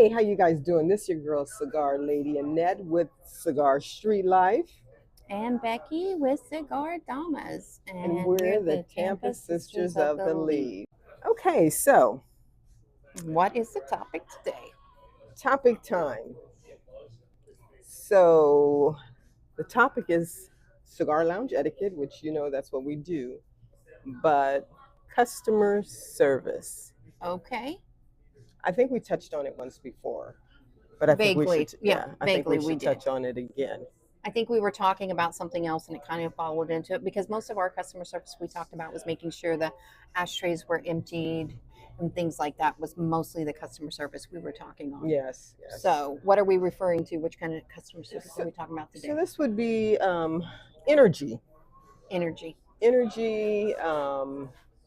Hey, how you guys doing? This your girl Cigar Lady Annette with Cigar Street Life, And Becky with Cigar Damas. and And we're we're the the Tampa Tampa Sisters Sisters of of the the Lead. Lead. Okay, so What is the topic today? topic time. So the topic is cigar lounge etiquette, which that's what we do, but customer service. Okay. I think we touched on it once before, but I think we should, Vaguely. Yeah, I think we vaguely we should did. touch on it again. I think we were talking about something else and it kind of followed into it because most of our customer service we talked about was making sure the ashtrays were emptied and things like that was mostly the customer service we were talking on. Yes, yes. So, what are we referring to? Which kind of customer service are we talking about today? So this would be energy. Energy. Energy.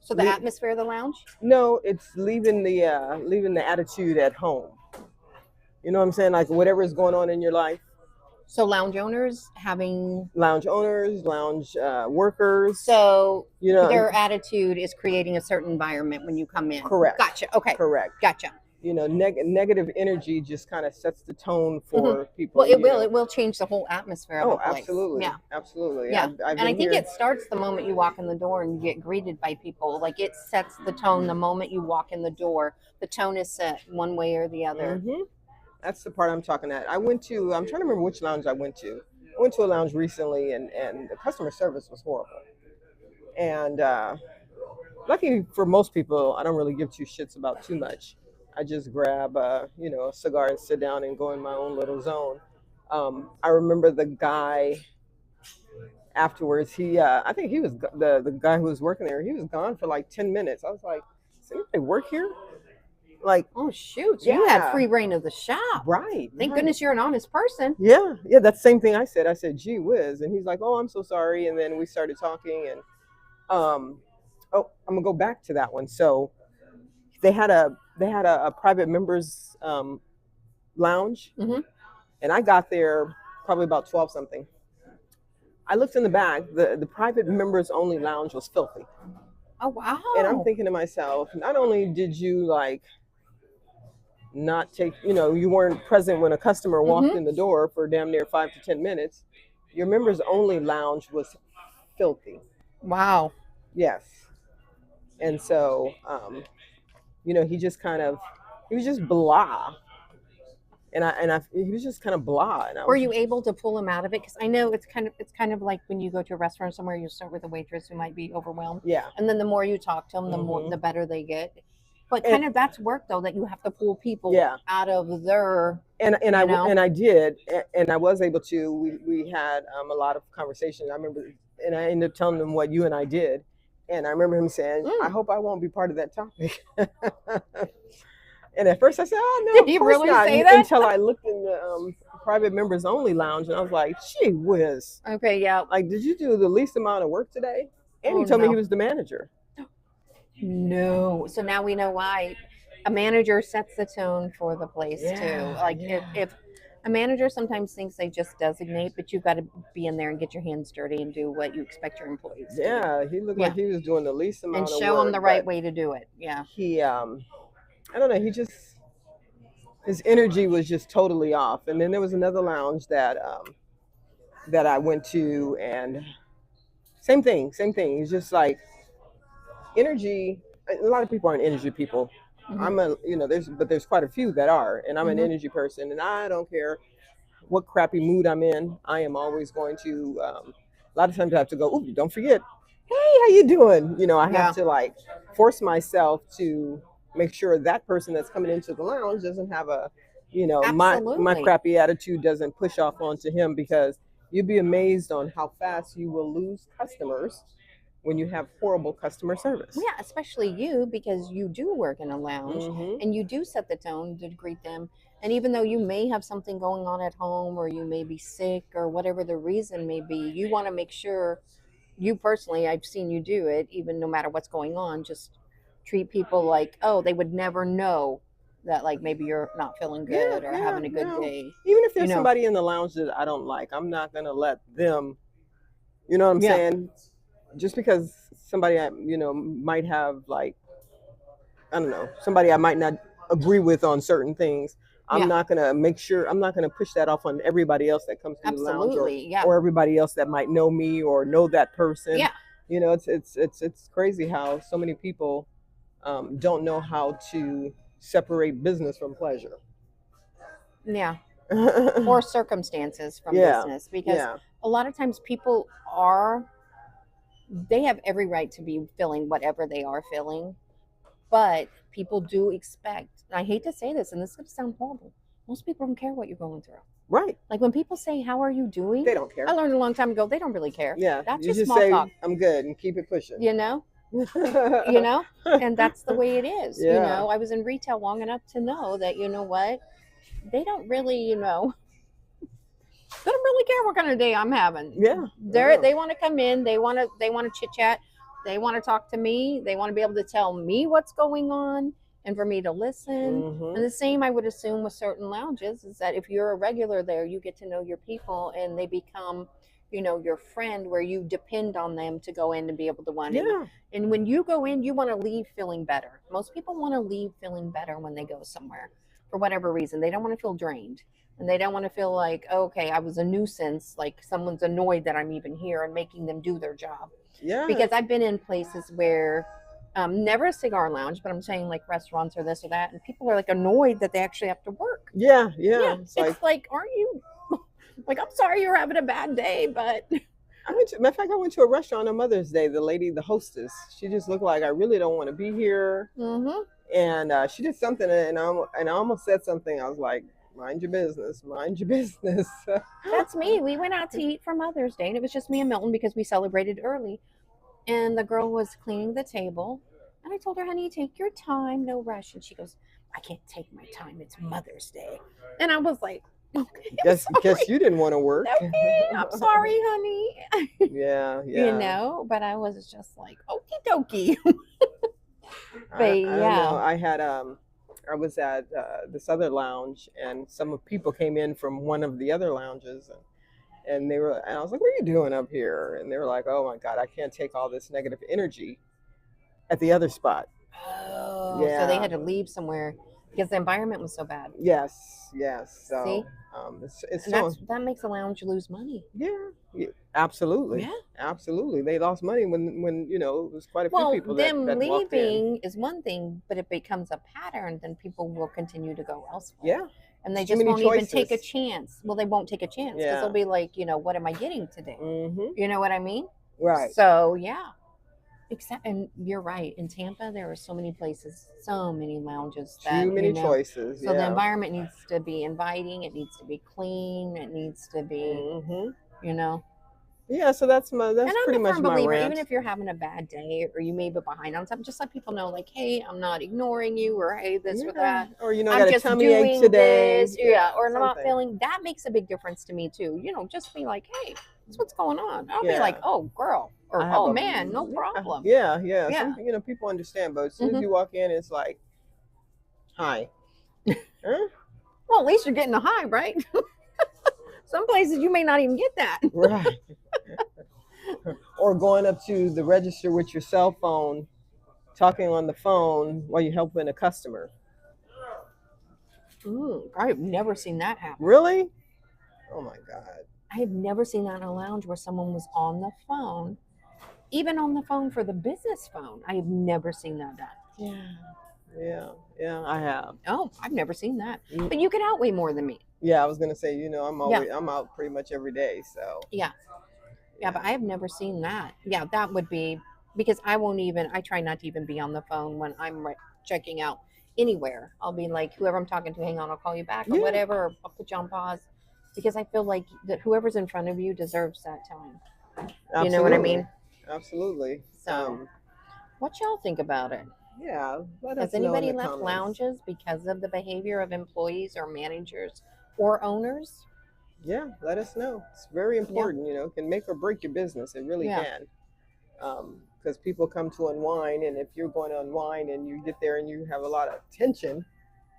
So, the atmosphere of the lounge? No, it's leaving the attitude at home. You know what I'm saying? Like whatever is going on in your life. So lounge owners having Lounge owners, lounge workers. so You know, their attitude is creating a certain environment when you come in. Correct. Gotcha. Okay. Correct. Gotcha. You know, negative energy just kind of sets the tone for people. Well, it will change the whole atmosphere of Oh, a place. absolutely. Yeah. Absolutely. Yeah. I've And I been think here. it starts the moment you walk in the door and you get greeted by people. Like it sets the tone the moment you walk in the door. The tone is set one way or the other. Mhm. That's the part I'm talking at. I'm trying to remember which lounge I went to. I went to a lounge recently, and the customer service was horrible. And lucky for most people, I don't really give two shits about too much. I just grab a cigar and sit down and go in my own little zone. I remember the guy afterwards. I think he was the guy who was working there. He was gone for like 10 minutes. I was like, does anybody work here? Like, Oh shoot! So you had Yeah. free reign of the shop. right? Thank right. goodness you're an honest person. Yeah, that's the same thing I said. I said, "Gee whiz," and he's like, "Oh, I'm so sorry." And then we started talking, and oh, I'm gonna go back to that one. So they had a private members lounge, Mhm. and I got there probably about 12 something. I looked in the back. The private members only lounge was filthy, Oh wow! and I'm thinking to myself, not only did you like not take, you weren't present when a customer walked in the door for damn near 5 to 10 minutes. Your members only lounge was filthy. Wow. Yes. And so, he was just blah. He was just kind of blah. And I Were was, you able to pull him out of it? Because I know it's kind of like when you go to a restaurant somewhere, you start with a waitress who might be overwhelmed, yeah. and then the more you talk to them, Mhm. the better they get. But And- kind of that's work though, that you have to pull people Yeah. out of their. And I You know? and I did, and I was able to. We had a lot of conversations. I remember, and I ended up telling him what you and I did, and I remember him saying, "I hope I won't be part of that topic." And at first I said, "Oh no, Did of he course really not," say that? until I looked in the private members only lounge, and I was like, "Gee whiz! Okay, yeah. Like, did you do the least amount of work today?" And he Oh, told me no. he was the manager. No. So now we know why a manager sets the tone for the place Yeah, too. Like yeah. if a manager sometimes thinks they just designate, but you've got to be in there and get your hands dirty and do what you expect your employees to do. Yeah, he looked like he was doing the least amount And of work. show them the right but way to do it. Yeah. He, I don't know. His energy was just totally off. And then there was another lounge that I went to, and same thing. It's just like energy. A lot of people aren't energy people. Mhm. There's quite a few that are, and I'm an Mhm. energy person, and I don't care what crappy mood I'm in. I am always going to. A lot of times I have to go. Ooh, don't forget. Hey, how you doing? I Yeah. have to like force myself to make sure that person that's coming into the lounge doesn't have a, my Absolutely. crappy attitude doesn't push off onto him, because you'd be amazed on how fast you will lose customers when you have horrible customer service. Yeah, especially you because you do work in a lounge Mhm. and you do set the tone to greet them. And even though you may have something going on at home or you may be sick or whatever the reason may be, you want to make sure you personally, I've seen you do it, even no matter what's going on, just treat people like, oh, they would never know that like maybe you're not feeling good or having a good no. day. Even if there's You know. somebody in the lounge that I don't like, I'm not gonna let them. You know what I'm Yeah. saying? Just because somebody might have, like, I don't know, somebody I might not agree with on certain things, I'm Yeah. not gonna I'm not gonna push that off on everybody else that comes to the lounge, Absolutely. Yeah. or everybody else that might know me or know that person. Yeah. You know, it's crazy how so many people don't know how to separate business from pleasure. Yeah. Or circumstances from Yeah, business, because yeah, a lot of times they have every right to be feeling whatever they are feeling, but people do expect, and I hate to say this, and this is going to sound horrible, most people don't care what you're going through. right. Like when people say, "How are you doing?" They don't I care. learned a long time ago they don't really care. Yeah, That's you just just small say talk, I'm good and keep it pushing. you know? You know? And that's the way it is. You Yeah. know, I was in retail long enough to know that, you know what? They don't really, they don't really care what kind of day I'm having. Yeah, They want to come in, they want to chit chat, they want to talk to me, they want to be able to tell me what's going on and for me to listen. Mhm. And the same I would assume with certain lounges is that if you're a regular there, you get to know your people and they become, your friend, where you depend on them to go in and be able to one. Yeah, And when you go in, you want to leave feeling better. Most people want to leave feeling better when they go somewhere for whatever reason. They don't want to feel drained. And they don't want to feel like, okay, I was a nuisance, like someone's annoyed that I'm even here and making them do their job. yeah. Because I've been in places where, never a cigar lounge, but I'm saying like restaurants or this or that, and people are like annoyed that they actually have to work. Yeah, yeah. It's like, aren't you? Like, I'm sorry you're having a bad day, but matter of fact, I went to a restaurant on Mother's Day. The lady, the hostess, she just looked like I really don't want to be here, Mhm. and she did something, and I almost said something. I was like, "Mind your business, mind your business." That's me. We went out to eat for Mother's Day, and it was just me and Milton because we celebrated early. And the girl was cleaning the table, and I told her, "Honey, take your time, no rush." And she goes, "I can't take my time. It's Mother's Day." And I was like, "Okay, guess you didn't want to work. Okay, I'm sorry, honey." Yeah, yeah. But I was just like, "Okie dokie." I don't know. Yeah. I was at this other lounge, and some people came in from one of the other lounges, and and I was like, "What are you doing up here?" And they were like, "Oh my God, I can't take all this negative energy at the other spot." Oh, so they Yeah. had to leave somewhere because the environment was so bad. Yes, yes. See? So it's And so that makes a lounge lose money. yeah, absolutely, Yeah. absolutely. They lost money when it was quite a few Well, people them that walked in. leaving is one thing, but it becomes a pattern, then people will continue to go elsewhere. Yeah, And they Too just many won't even take a choices. chance. Well, they won't take a chance because Yeah. they'll be like, what am I getting today? Mm-hmm. You know what I mean? Right. So, yeah. And you're right. In Tampa, there are so many places, so many lounges that, Too many choices. So the Yeah. environment needs to be inviting. It needs to be clean. It needs to be, Mm-hmm. you know. Yeah. So that's And I'm pretty a much firm my believer, rant. even if you're having a bad day or you may be behind on something, just let people know, like, hey, I'm not ignoring you, or hey, this or that. Or I I'm got a just tummy ache doing today. this. Yeah, or I'm not something. feeling. That makes a big difference to me too. Just be like, hey, that's what's going on. I'll be Yeah. like, oh, girl, or I have oh a- man, no problem. Yeah, yeah. Yeah. Some people understand, but as soon as Mhm. you walk in, it's like, hi. Huh? Well, at least you're getting a high, right? Some places you may not even get that. Right. Or going up to the register with your cell phone, talking on the phone while you're helping a customer. I've never seen that happen. Really? Oh my God. I have never seen that in a lounge where someone was on the phone, even on the phone for the business phone. I have never seen that done. Yeah, I have. Oh, I've never seen that. Mm. But you can outweigh more than me. Yeah, I was gonna say, I'm out pretty much every day, so. Yeah, but I have never seen that. Yeah, that would be because I try not to even be on the phone when I'm checking out anywhere. I'll be like, whoever I'm talking to, hang on, I'll call you back or Yeah. whatever, or I'll put you on pause because I feel like that whoever's in front of you deserves that time. Absolutely. You know what I mean? Absolutely. So, what y'all think about it? Yeah. Let us Has know in anybody the left comments. lounges because of the behavior of employees or managers or owners? Yeah, let us know. It's very important. It can make or break your business. It really Yeah. can. Because people come to unwind, and if you're going to unwind and you get there and you have a lot of tension,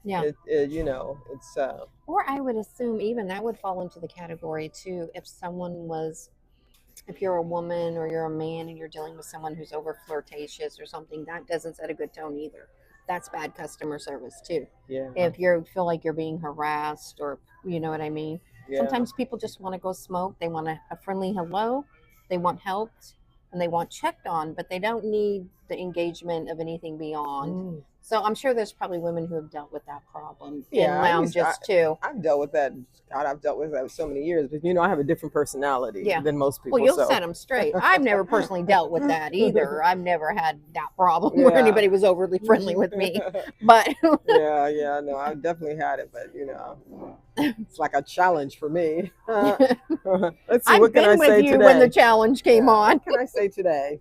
Yeah. it's Or I would assume even that would fall into the category too. If you're a woman or you're a man and you're dealing with someone who's over flirtatious or something, that doesn't set a good tone either. that's bad customer service too. Yeah. If you feel like you're being harassed, or you know what I mean. Yeah. Sometimes people just want to go smoke. They want a friendly hello. They want helped and they want checked on, but they don't need the engagement of anything beyond. Mm. So I'm sure there's probably women who have dealt with that problem in Yeah, lounges too. I've dealt with that. God, I've dealt with that for so many years. But I have a different personality Yeah. than most people. Well, you'll so. set them straight. I've never personally dealt with that either. I've never had that problem Yeah. where anybody was overly friendly with me. But yeah, no, I definitely had it, but it's like a challenge for me. Let's see, I've what can I been with say you today? when the challenge came on. What can I say today?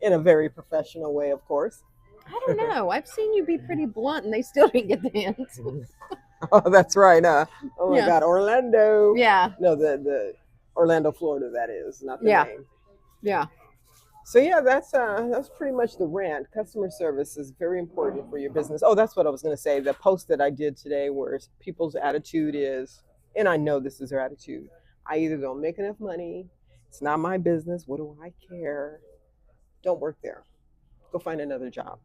In a very professional way, of course. I don't know. I've seen you be pretty blunt, and they still didn't get the hint. Oh, that's right. Oh my Yeah. God, Orlando. Yeah, No, the Orlando, Florida. That is not the Yeah. name. yeah. So yeah, that's pretty much the rant. Customer service is very important for your business. Oh, that's what I was going to say. The post that I did today, where people's attitude is, and I know this is their attitude. I either don't make enough money. It's not my business. What do I care? Don't work there. Go find another job.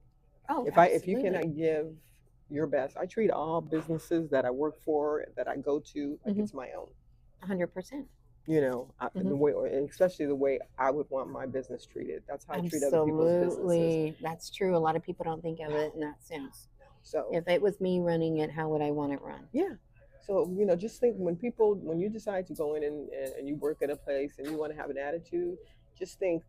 Oh, If you absolutely. cannot give your best, I treat all businesses that I work for, that I go to, like it's my own. 100%. The way, especially the way I would want my business treated. That's how I treat other people's businesses. Absolutely. That's true. A lot of people don't think of it in that sense. So If it was me running it, how would I want it run? yeah. So just think, when you decide to go in and you work at a place and you want to have an attitude, just think,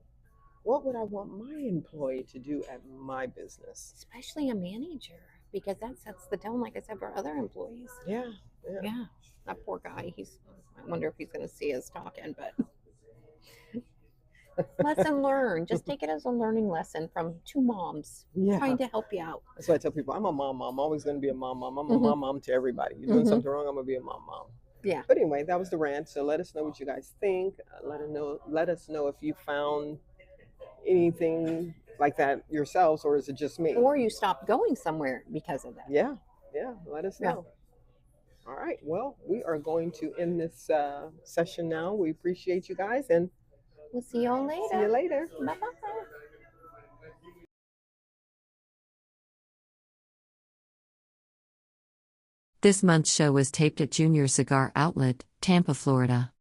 what would I want my employee to do at my business? Especially a manager, because that sets the tone, like I said, for other employees. Yeah. Yeah. That poor guy. I wonder if he's going to see us talking, but lesson learned. Just take it as a learning lesson from two moms Yeah. trying to help you out. That's why I tell people, I'm a mom. I'm always going to be a mom. I'm a Mhm. mom to everybody. You're doing Mhm. something wrong, I'm going to be a mom. Yeah. But anyway, that was the rant. So let us know what you guys think. Let us know if you found anything like that yourselves, or is it just me? Or you stop going somewhere because of that. Yeah. Let us Yeah. know. All right. Well, we are going to end this session now. We appreciate you guys, and We'll see y'all later. see you later. Bye-bye. This month's show was taped at Junior Cigar Outlet, Tampa, Florida.